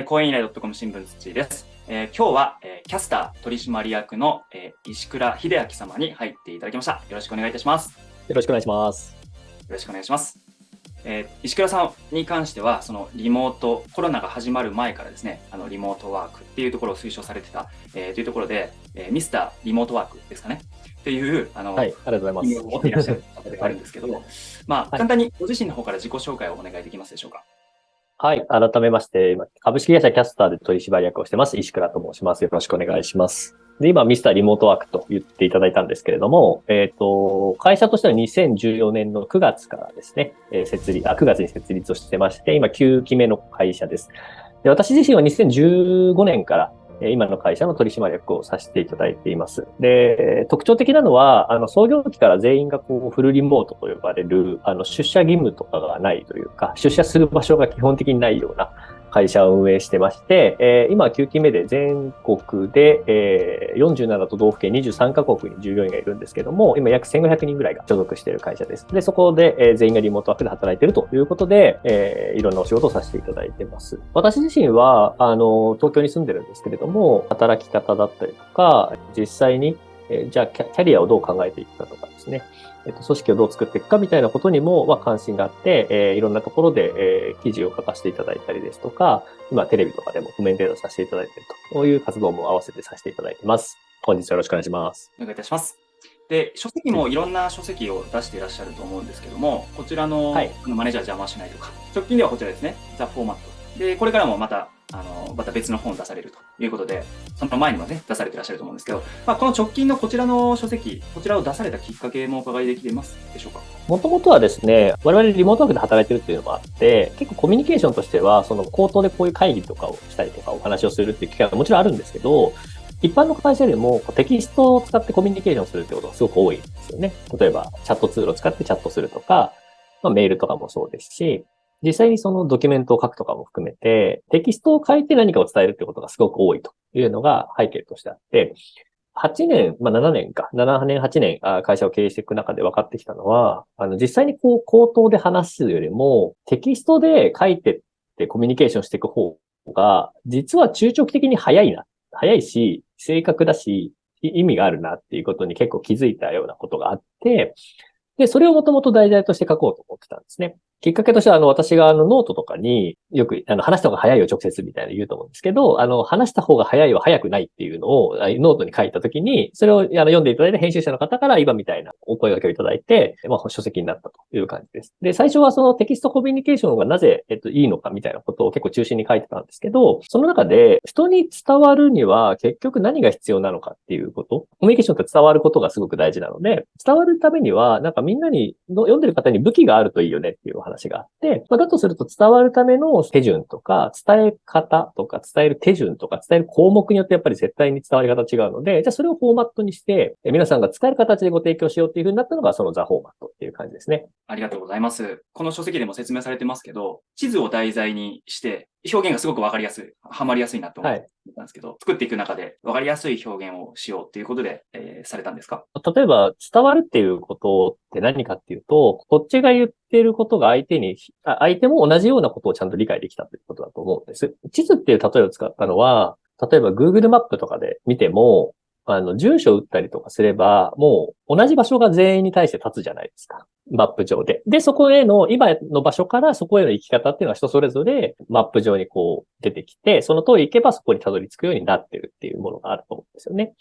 講演依頼 .com 新聞土です。今日は、キャスター取締役の、石倉秀明様に入っていただきました。よろしくお願いいたします。よろしくお願いします。よろしくお願いします。石倉さんに関しては、そのリモート、コロナが始まる前からですね、リモートワークっていうところを推奨されてた、というところで、ミスターリモートワークですかね。っていう、はい、ありがとうございます。意味を持っていらっしゃる方ではあるんですけど、簡単にご自身の方から自己紹介をお願いできますでしょうか。はい、改めまして、株式会社キャスターで取締役をしてます、石倉と申します。よろしくお願いします。で、今、ミスターリモートワークと言っていただいたんですけれども、会社としては2014年の9月からですね、9月に設立をしてまして、今9期目の会社です。で、私自身は2015年から今の会社の取締役をさせていただいています。で、特徴的なのは、創業期から全員がフルリモートと呼ばれる、出社義務とかがないというか、出社する場所が基本的にないような会社を運営してまして、今9期目で全国で、47都道府県23カ国に従業員がいるんですけども、今約1500人ぐらいが所属している会社です。で、そこで、全員がリモートワークで働いているということで、いろんなお仕事をさせていただいています。私自身は、東京に住んでるんですけれども、働き方だったりとか、実際に、じゃあキャリアをどう考えていくかとかですね、組織をどう作っていくかみたいなことにも、関心があって、いろんなところで、記事を書かせていただいたりですとか、今テレビとかでも譜面データさせていただいていると、こういう活動も合わせてさせていただいています。本日よろしくお願いします。お願いいたします。で、書籍もいろんな書籍を出していらっしゃると思うんですけども、こちらの、マネージャー邪魔しないとか、直近ではこちらですね、ザ・フォーマット。で、これからもまた別の本を出されるということで、その前にもね、出されていらっしゃると思うんですけど、この直近のこちらの書籍、こちらを出されたきっかけもお伺いできてますでしょうか。もともとはですね、我々リモートワークで働いてるっていうのもあって、結構コミュニケーションとしては、口頭でこういう会議とかをしたりとかお話をするっていう機会はもちろんあるんですけど、一般の会社よりもテキストを使ってコミュニケーションするってことがすごく多いんですよね。例えば、チャットツールを使ってチャットするとか、メールとかもそうですし、実際にそのドキュメントを書くとかも含めて、テキストを書いて何かを伝えるってことがすごく多いというのが背景としてあって、8年、7年か、7年、8年、会社を経営していく中で分かってきたのは、実際に口頭で話すよりも、テキストで書いてってコミュニケーションしていく方が、実は中長期的に早いし、正確だし、意味があるなっていうことに結構気づいたようなことがあって、で、それをもともと題材として書こうと思ってたんですね。きっかけとしては、私がノートとかによく、話した方が早いよ、直接みたいな言うと思うんですけど、話した方が早いは早くないっていうのをノートに書いたときに、それを読んでいただいて編集者の方から今みたいなお声掛けをいただいて、書籍になったという感じです。で、最初はそのテキストコミュニケーションがなぜ、いいのかみたいなことを結構中心に書いてたんですけど、その中で人に伝わるには結局何が必要なのかっていうこと、コミュニケーションって伝わることがすごく大事なので、伝わるためには、みんなに、読んでる方に武器があるといいよねっていう話があって、だとすると伝わるための手順とか、伝え方とか、伝える手順とか、伝える項目によってやっぱり絶対に伝わり方違うので、じゃあそれをフォーマットにして、皆さんが使える形でご提供しようっていう風になったのが、そのザ・フォーマットっていう感じですね。ありがとうございます。この書籍でも説明されてますけど、地図を題材にして、表現がすごくわかりやすい、はまりやすいなと思ったんですけど、作っていく中でわかりやすい表現をしようっていうことで、されたんですか？例えば、伝わるっていうことって何かっていうと、こっちが言ってることが相手も同じようなことをちゃんと理解できたということだと思うんです。地図っていう例えを使ったのは、例えば Google マップとかで見ても、住所を打ったりとかすれば、もう同じ場所が全員に対して立つじゃないですか。マップ上で。で、そこへの、今の場所からそこへの行き方っていうのは人それぞれマップ上に出てきて、その通り行けばそこにたどり着くようになってるっていうものがあると思うんですよね。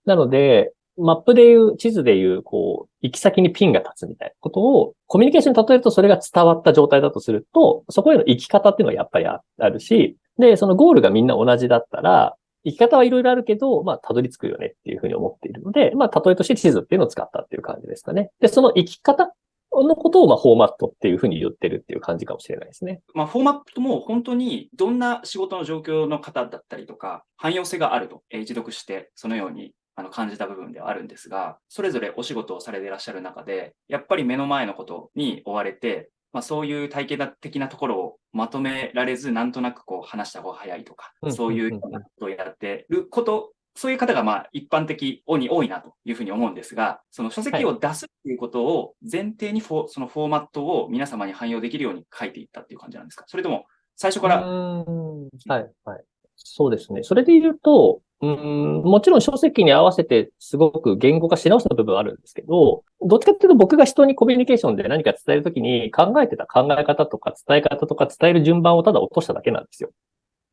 なので、マップでいう、地図でいう、行き先にピンが立つみたいなことを、コミュニケーションに例えるとそれが伝わった状態だとすると、そこへの行き方っていうのはやっぱりあるし、で、そのゴールがみんな同じだったら、行き方はいろいろあるけど、たどり着くよねっていうふうに思っているので、例えとして地図っていうのを使ったっていう感じですかね。で、その行き方のことを、フォーマットっていうふうに言ってるっていう感じかもしれないですね。フォーマットも本当にどんな仕事の状況の方だったりとか、汎用性があると、一読してそのように感じた部分ではあるんですが、それぞれお仕事をされていらっしゃる中で、やっぱり目の前のことに追われて、そういう体系的なところをまとめられず、なんとなく話した方が早いとか、そういうようなことをやってること、そういう方が一般的に多いなというふうに思うんですが、その書籍を出すっていうことを前提にそのフォーマットを皆様に汎用できるように書いていったっていう感じなんですか？それとも最初うから。はい、はい。そうですね。それで言うと、もちろん書籍に合わせてすごく言語化し直した部分はあるんですけど、どっちかっていうと僕が人にコミュニケーションで何か伝えるときに考えてた考え方とか伝え方とか伝える順番をただ落としただけなんですよ。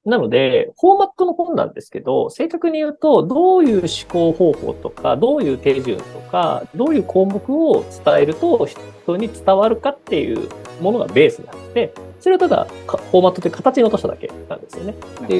なので、フォーマットの本なんですけど、正確に言うと、どういう思考方法とか、どういう手順とか、どういう項目を伝えると人に伝わるかっていうものがベースになって、それをただ、フォーマットという形に落としただけなんですよね。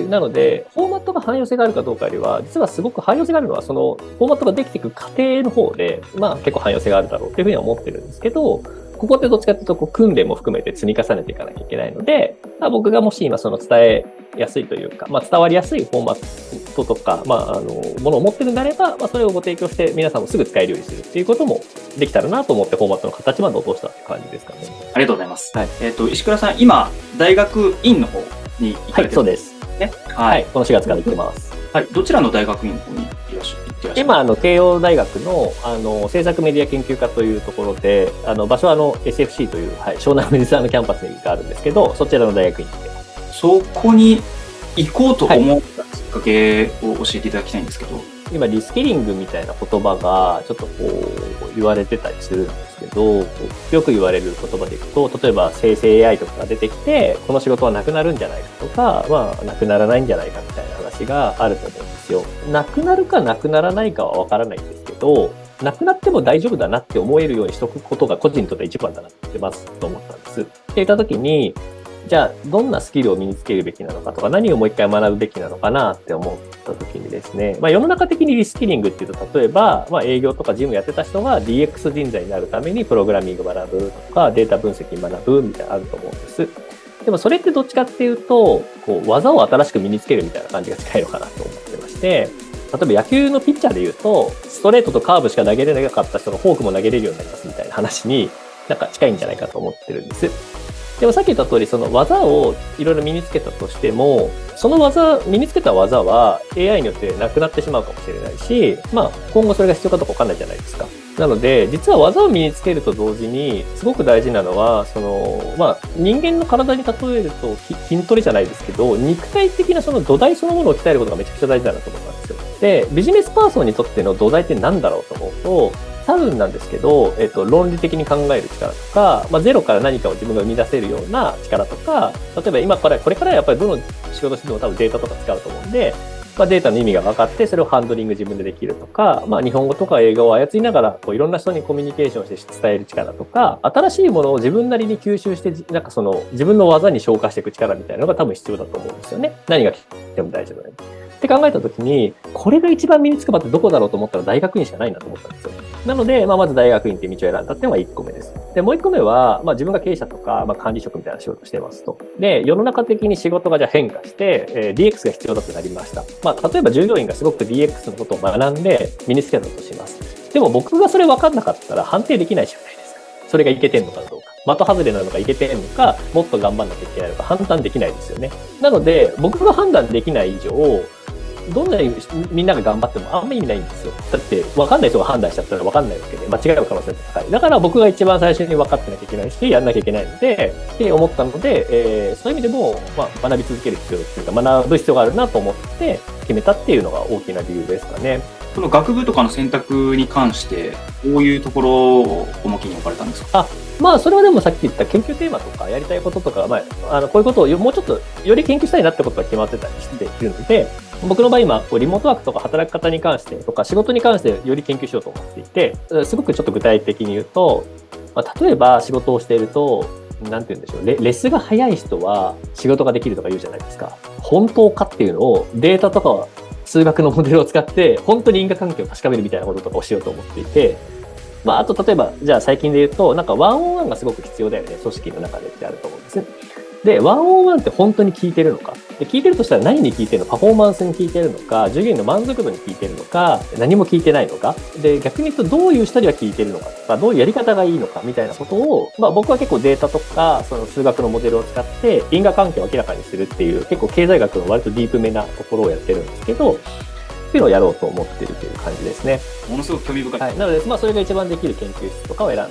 なので、フォーマットが汎用性があるかどうかよりは、実はすごく汎用性があるのは、その、フォーマットができていく過程の方で、まあ結構汎用性があるだろうというふうには思ってるんですけど、ここってどっちかというと、訓練も含めて積み重ねていかなきゃいけないので、僕がもし今その伝えやすいというか、伝わりやすいフォーマットとか、ものを持ってるんであれば、それをご提供して皆さんもすぐ使えるようにするっていうこともできたらなと思ってフォーマットの形まで落としたって感じですかね。ありがとうございます。はい。石倉さん、今、大学院の方に行かれてるんですね。はい、そうです。ね。はい。この4月から行ってます。はい。どちらの大学院の方に行ってらっしゃる？今、慶応大学の、政策メディア研究科というところで、場所はSFC という、はい、湘南メディサーのキャンパスがあるんですけど、そちらの大学院に行ってます。そこに行こうと思ったきっかけを教えていただきたいんですけど。今、リスキリングみたいな言葉が、ちょっと言われてたりするんですけど、よく言われる言葉でいくと、例えば生成 AI とかが出てきて、この仕事はなくなるんじゃないかとか、なくならないんじゃないかみたいな話があると思うんですよ。なくなるかなくならないかはわからないんですけど、なくなっても大丈夫だなって思えるようにしとくことが個人にとって一番だなってますと思ったんです。って言った時に、じゃあ、どんなスキルを身につけるべきなのかとか、何をもう一回学ぶべきなのかなって思った時にですね、世の中的にリスキリングっていうと、例えば、営業とか事務やってた人が DX 人材になるためにプログラミング学ぶとか、データ分析学ぶみたいなのあると思うんです。でもそれってどっちかっていうと、技を新しく身につけるみたいな感じが近いのかなと思ってまして、例えば野球のピッチャーで言うと、ストレートとカーブしか投げれなかった人がフォークも投げれるようになりますみたいな話になんか近いんじゃないかと思ってるんです。でもさっき言った通り、その技をいろいろ身につけたとしても、その身につけた技は AI によってなくなってしまうかもしれないし、今後それが必要かどうかわかんないじゃないですか。なので、実は技を身につけると同時に、すごく大事なのは、人間の体に例えると筋トレじゃないですけど、肉体的なその土台そのものを鍛えることがめちゃくちゃ大事だなと思ったんですよ。で、ビジネスパーソンにとっての土台って何だろうと思うと、多分なんですけど、論理的に考える力とか、ゼロから何かを自分が生み出せるような力とか、例えば今からこれからやっぱりどの仕事しても多分データとか使うと思うんで、データの意味が分かって、それをハンドリング自分でできるとか、日本語とか英語を操りながら、いろんな人にコミュニケーションして伝える力とか、新しいものを自分なりに吸収して、なんか自分の技に消化していく力みたいなのが多分必要だと思うんですよね。何が来ても大丈夫なのに。って考えたときに、これが一番身につく場ってどこだろうと思ったら大学院しかないなと思ったんですよ。なので、まず大学院っていう道を選んだっていうのが1個目です。で、もう1個目は、自分が経営者とか、管理職みたいな仕事をしてますと。で、世の中的に仕事がじゃあ変化して、DX が必要だとなりました。例えば従業員がすごく DX のことを学んで身につけたとします。でも僕がそれ分かんなかったら判定できないじゃないですか。それがいけてんのかどうか。的外れなのかいけてんのか、もっと頑張んなきゃいけないのか判断できないですよね。なので、僕が判断できない以上、どんなにみんなが頑張ってもあんまり意味ないんですよ。だって分かんない人が判断しちゃったら分かんないわけで、間違う可能性が高い。だから僕が一番最初に分かってなきゃいけないし、やんなきゃいけないので、って思ったので、そういう意味でも、学び続ける必要っていうか、学ぶ必要があるなと思って決めたっていうのが大きな理由ですかね。その学部とかの選択に関して、どういうところを重きに置かれたんですか？それはでもさっき言った研究テーマとかやりたいこととか、こういうことをもうちょっとより研究したいなってことが決まってたりしているので、僕の場合今、リモートワークとか働き方に関してとか仕事に関してより研究しようと思っていて、すごくちょっと具体的に言うと、例えば仕事をしていると、なんて言うんでしょう、レスが早い人は仕事ができるとか言うじゃないですか。本当かっていうのをデータとか数学のモデルを使って本当に因果関係を確かめるみたいなこととかをしようと思っていて、あと例えばじゃあ最近で言うとなんかワンオンワンがすごく必要だよね、組織の中でってあると思うんですね。で、ワンオンワンって本当に効いてるのか、で聞いてるとしたら何に効いてるのか、パフォーマンスに効いてるのか、従業員の満足度に効いてるのか、何も効いてないのか、で逆に言うとどういう人には効いてるのかとか、どういうやり方がいいのかみたいなことを、僕は結構データとかその数学のモデルを使って因果関係を明らかにするっていう結構経済学の割とディープめなところをやってるんですけど、っていうのをやろうと思っているという感じですね。ものすごく興味深い。はい。なので、それが一番できる研究室とかを選んだ。